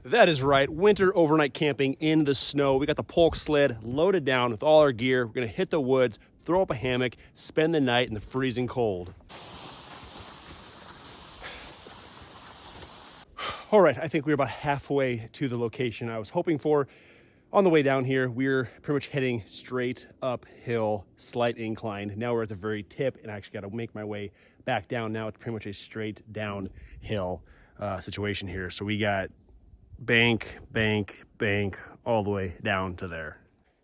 That is right, winter overnight camping in the snow. We got the pulk sled loaded down with all our gear. We're gonna hit the woods, throw up a hammock, spend the night in the freezing cold. All right, I think we're about halfway to the location I was hoping for. On the way down here, we're pretty much heading straight uphill, slight incline. Now we're at the very tip, and I actually got to make my way back down. Now it's pretty much a straight downhill situation here. So we got bank, bank, bank, all the way down to there.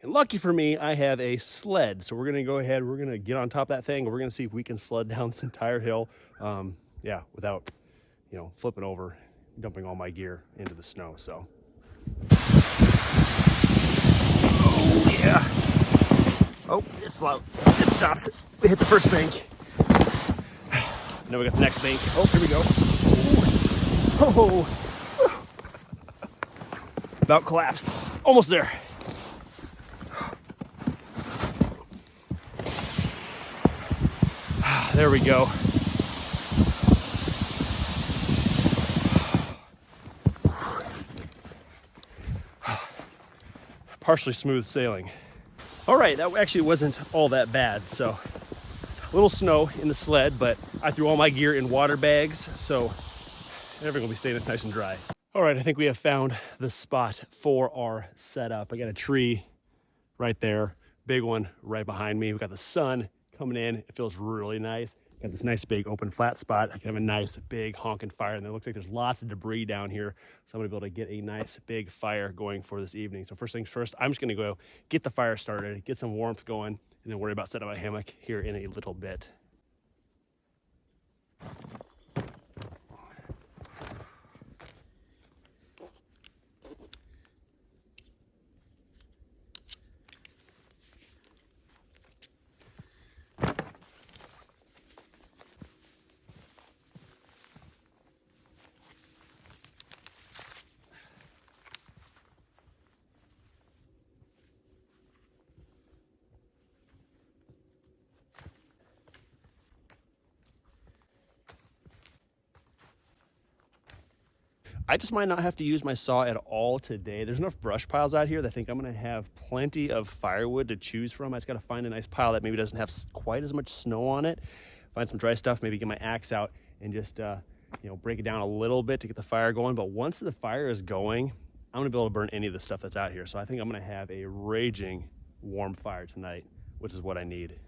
And lucky for me, I have a sled. So we're gonna go ahead, we're gonna get on top of that thing, and we're gonna see if we can sled down this entire hill, without, flipping over, dumping all my gear into the snow, so. Oh, yeah. Oh, it's loud. It stopped. We hit the first bank. Now we got the next bank. Oh, here we go. Oh. About collapsed. Almost there. There we go. Partially smooth sailing. All right, that actually wasn't all that bad. So a little snow in the sled, but I threw all my gear in water bags, so everything will be staying nice and dry. All right, I think we have found the spot for our setup. I got a tree right there, big one right behind me. We got the sun coming in. It feels really nice. Got this nice big open flat spot. I can have a nice big honking fire, and it looks like there's lots of debris down here, so I'm gonna be able to get a nice big fire going for this evening. So first things first, I'm just gonna go get the fire started, get some warmth going, and then worry about setting up my hammock here in a little bit. I just might not have to use my saw at all today. There's enough brush piles out here that I think I'm gonna have plenty of firewood to choose from. I just gotta find a nice pile that maybe doesn't have quite as much snow on it. Find some dry stuff, maybe get my axe out and just break it down a little bit to get the fire going. But once the fire is going, I'm gonna be able to burn any of the stuff that's out here. So I think I'm gonna have a raging warm fire tonight, which is what I need.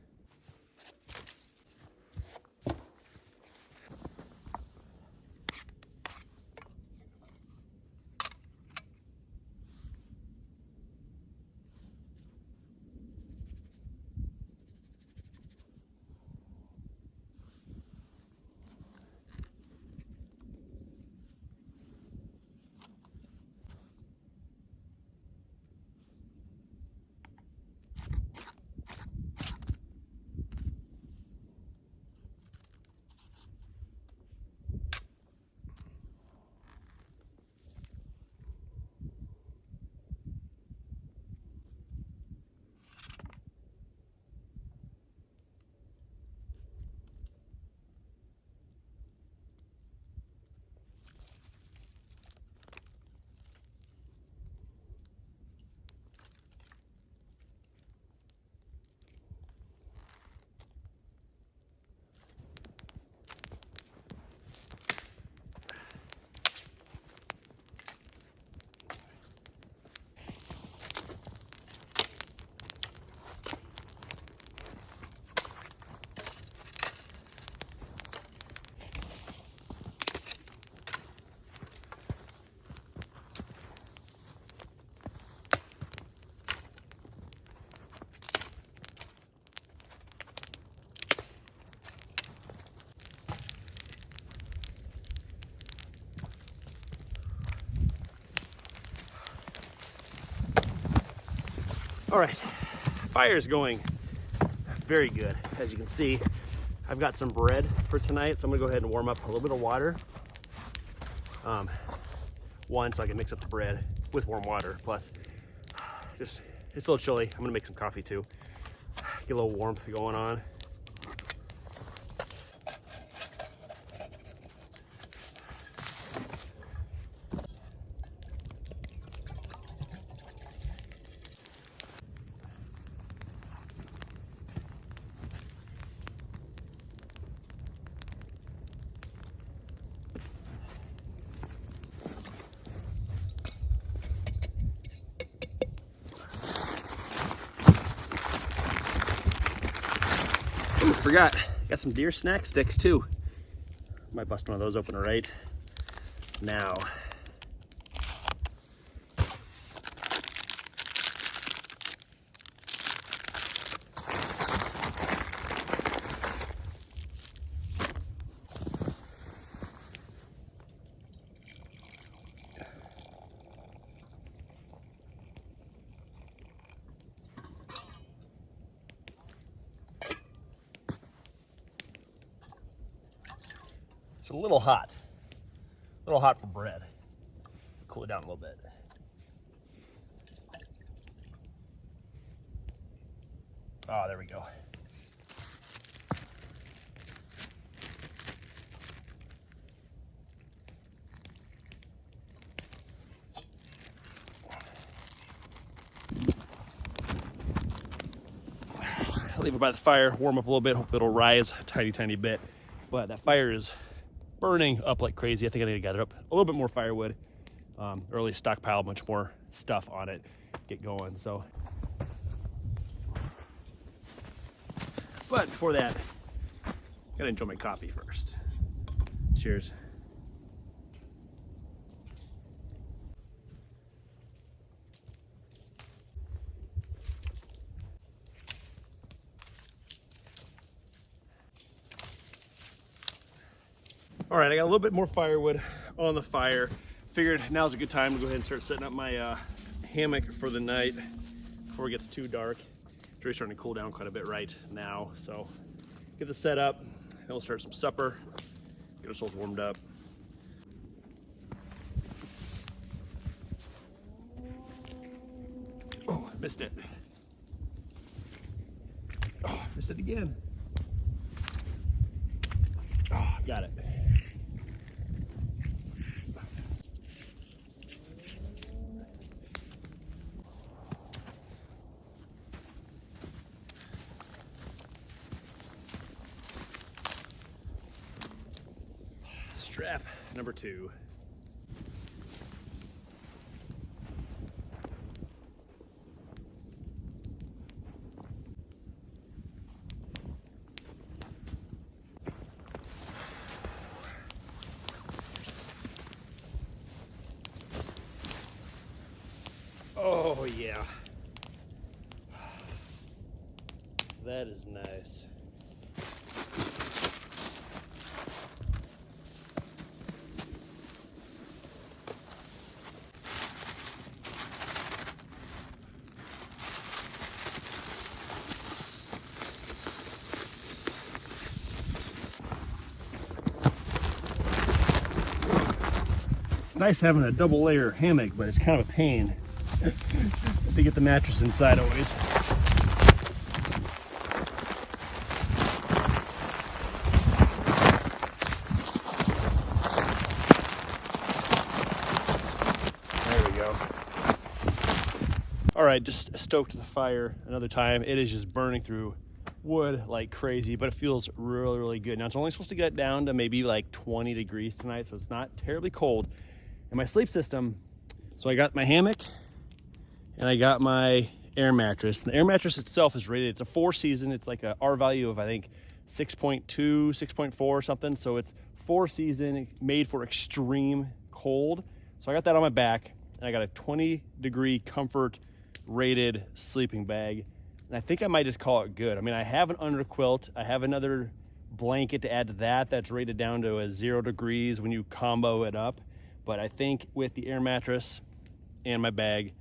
All right, fire is going very good. As you can see, I've got some bread for tonight, so I'm gonna go ahead and warm up a little bit of water. One, so I can mix up the bread with warm water. Plus, it's a little chilly. I'm gonna make some coffee too. Get a little warmth going on. forgot. Got some deer snack sticks too. Might bust one of those open right now. It's a little hot for bread. Cool it down a little bit. Oh, there we go. Leave it by the fire, warm up a little bit, hope it'll rise a tiny bit. But that fire is burning up like crazy. I think I need to gather up a little bit more firewood, or at least stockpile a bunch more stuff on it, get going. So, but before that, gotta enjoy my coffee first. Cheers. All right, I got a little bit more firewood on the fire. Figured now's a good time to go ahead and start setting up my hammock for the night before it gets too dark. It's really starting to cool down quite a bit right now. So get the set up, then we'll start some supper, get ourselves warmed up. Oh, missed it. Oh, missed it again. Oh, got it. Strap number 2. Oh yeah, that is nice. It's nice having a double layer hammock, but it's kind of a pain to get the mattress inside always. There we go. All right, just stoked the fire another time. It is just burning through wood like crazy, but it feels really good. Now it's only supposed to get down to maybe like 20 degrees tonight, so it's not terribly cold. And my sleep system, so I got my hammock and I got my air mattress. The air mattress itself is rated, it's a 4-season. It's like a R value of I think 6.2, 6.4 or something. So it's 4-season, made for extreme cold. So I got that on my back, and I got a 20-degree comfort rated sleeping bag. And I think I might just call it good. I mean, I have an under quilt. I have another blanket to add to that that's rated down to a 0 degrees when you combo it up. But I think with the air mattress and my bag,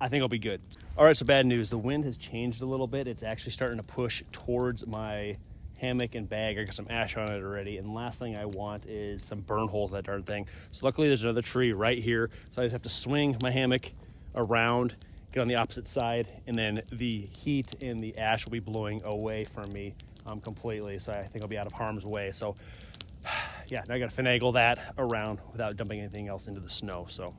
I think I'll be good. All right, so bad news. The wind has changed a little bit. It's actually starting to push towards my hammock and bag. I got some ash on it already. And last thing I want is some burn holes, that darn thing. So luckily there's another tree right here. So I just have to swing my hammock around, get on the opposite side, and then the heat and the ash will be blowing away from me completely. So I think I'll be out of harm's way. So yeah, now I gotta finagle that around without dumping anything else into the snow. So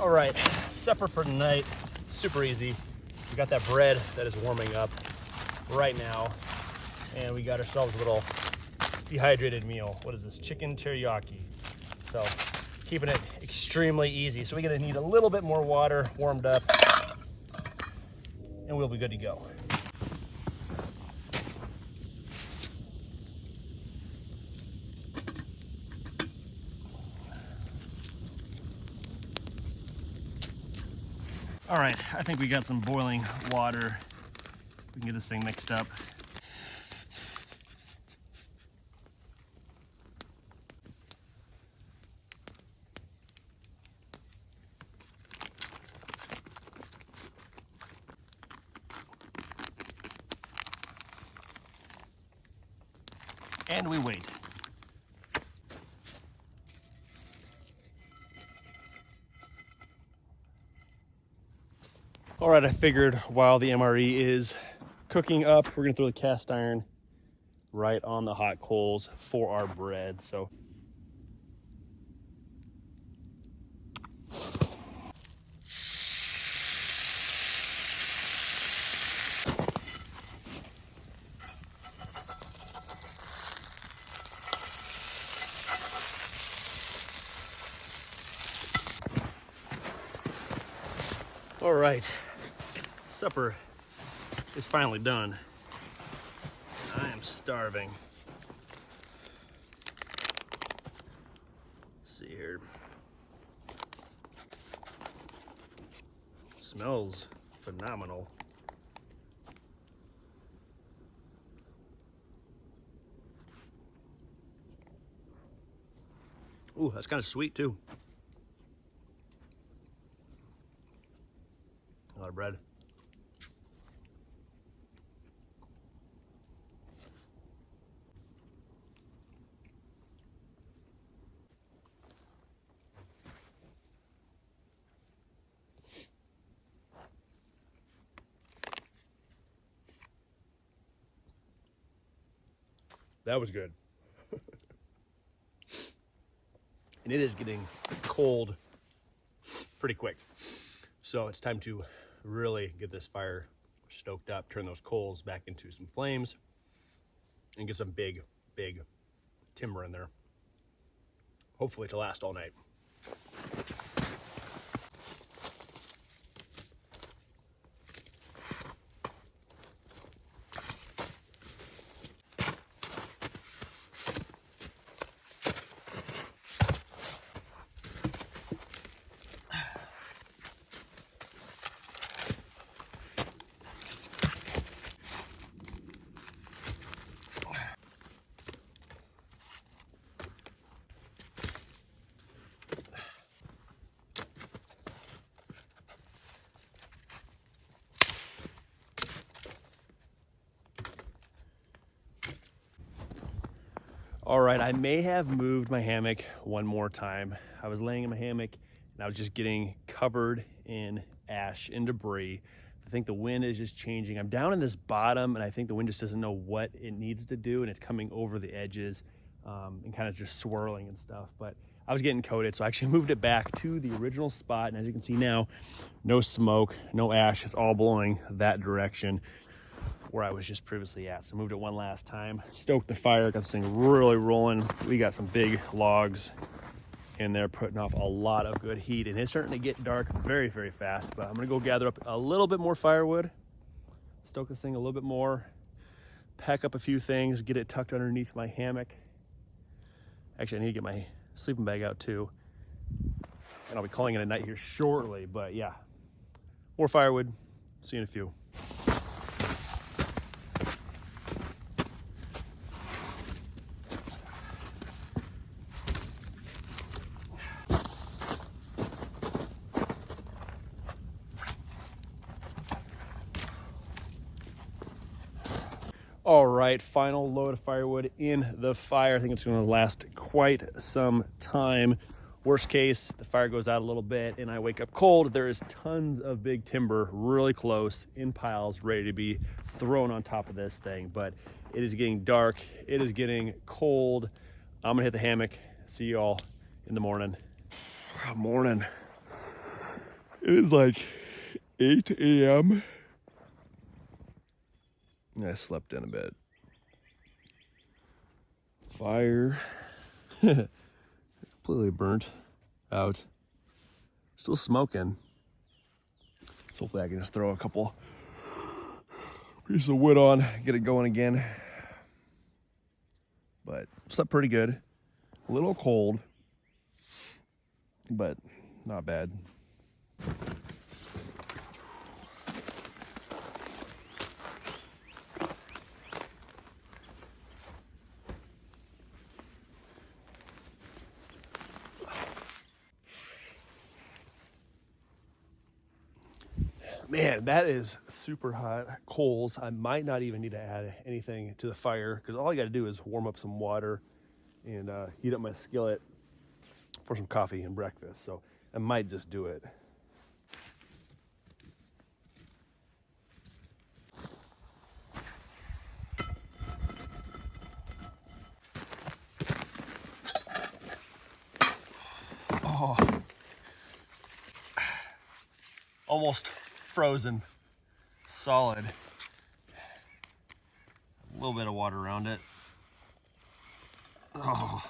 All right, supper for tonight, super easy. We got that bread that is warming up right now, and we got ourselves a little dehydrated meal. What is this? Chicken teriyaki. So keeping it extremely easy. So we're gonna need a little bit more water warmed up, and we'll be good to go. All right, I think we got some boiling water. We can get this thing mixed up. And we wait. All right, I figured while the MRE is cooking up, we're gonna throw the cast iron right on the hot coals for our bread. So all right, supper is finally done. I am starving. Let's see here. Smells phenomenal. Ooh, that's kind of sweet too. A lot of bread. That was good. And it is getting cold pretty quick. So it's time to really get this fire stoked up, turn those coals back into some flames, and get some big, big timber in there. Hopefully to last all night. All right, I may have moved my hammock one more time. I was laying in my hammock and I was just getting covered in ash and debris. I think the wind is just changing. I'm down in this bottom and I think the wind just doesn't know what it needs to do, and it's coming over the edges and kind of just swirling and stuff. But I was getting coated, so I actually moved it back to the original spot. And as you can see now, no smoke, no ash, it's all blowing that direction where I was just previously at. So moved it one last time, stoked the fire, got this thing really rolling. We got some big logs in there putting off a lot of good heat, and it's starting to get dark very, very fast. But I'm gonna go gather up a little bit more firewood, stoke this thing a little bit more, pack up a few things, get it tucked underneath my hammock. Actually, I need to get my sleeping bag out too. And I'll be calling it a night here shortly, but yeah, more firewood, see you in a few. All right, final load of firewood in the fire. I think it's gonna last quite some time. Worst case, the fire goes out a little bit and I wake up cold. There is tons of big timber really close in piles ready to be thrown on top of this thing, but it is getting dark. It is getting cold. I'm gonna hit the hammock. See you all in the morning. Morning. It is like 8 a.m. I slept in a bit. Fire. Completely burnt out. Still smoking. So hopefully I can just throw a couple pieces of wood on, get it going again. But slept pretty good. A little cold, but not bad. Man, that is super hot coals. I might not even need to add anything to the fire because all I got to do is warm up some water and heat up my skillet for some coffee and breakfast. So I might just do it. Oh, almost frozen, solid. A little bit of water around it. Oh.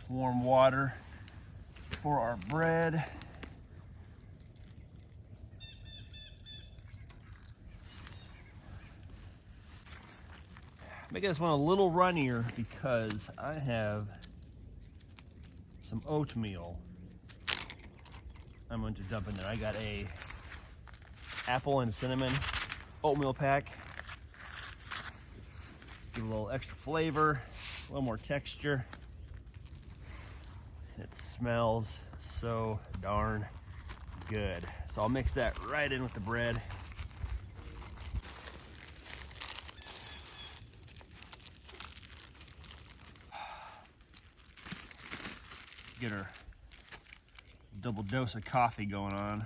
Warm water for our bread. Making this one a little runnier because I have some oatmeal I'm going to dump in there. I got a apple and cinnamon oatmeal pack. Give a little extra flavor, a little more texture. It smells so darn good. So I'll mix that right in with the bread. Get our double dose of coffee going on.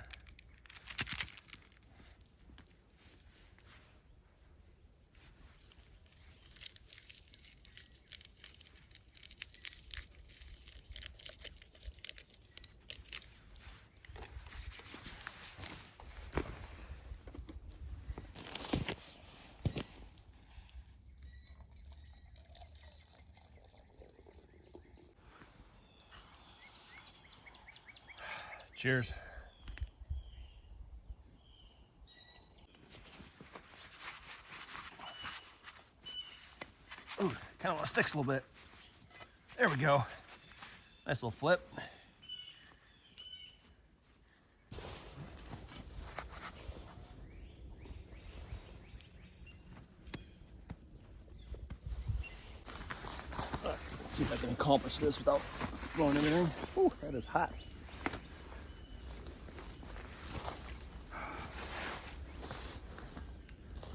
Cheers. Ooh, kind of want to sticks a little bit. There we go. Nice little flip. Let's see if I can accomplish this without spilling anything. Ooh, that is hot.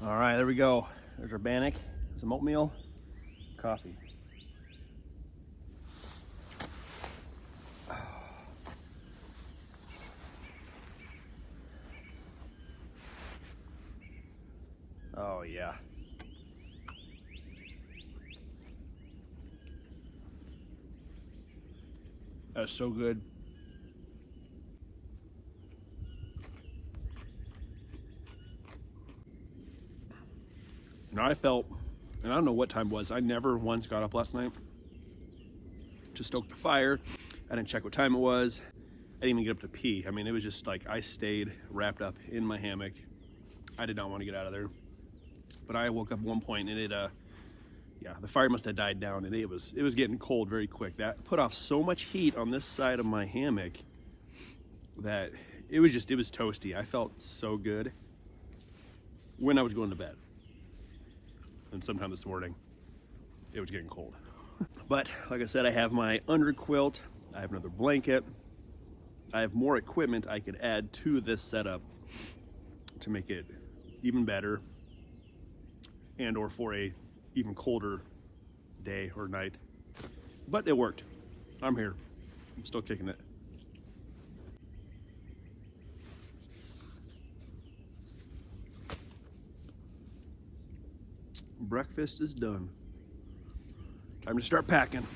All right, there we go. There's our bannock, some oatmeal, coffee. Oh yeah. That's so good. Now I felt, and I don't know what time it was, I never once got up last night to stoke the fire. I didn't check what time it was. I didn't even get up to pee. I mean, it was just like I stayed wrapped up in my hammock. I did not want to get out of there. But I woke up at one point and yeah, the fire must have died down and it was getting cold very quick. That put off so much heat on this side of my hammock that it was toasty. I felt so good when I was going to bed. And sometime this morning, it was getting cold. But like I said, I have my under quilt. I have another blanket. I have more equipment I could add to this setup to make it even better and or for a even colder day or night. But it worked. I'm here. I'm still kicking it. Breakfast is done. Time to start packing.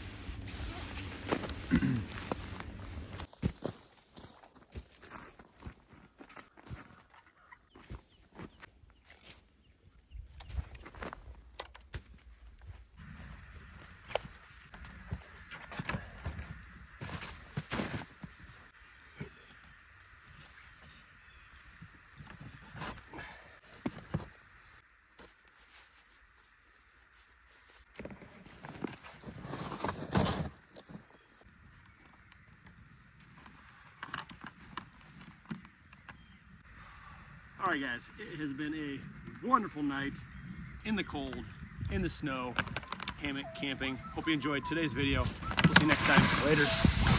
All right, guys, it has been a wonderful night in the cold, in the snow, hammock camping. Hope you enjoyed today's video. We'll see you next time. Later.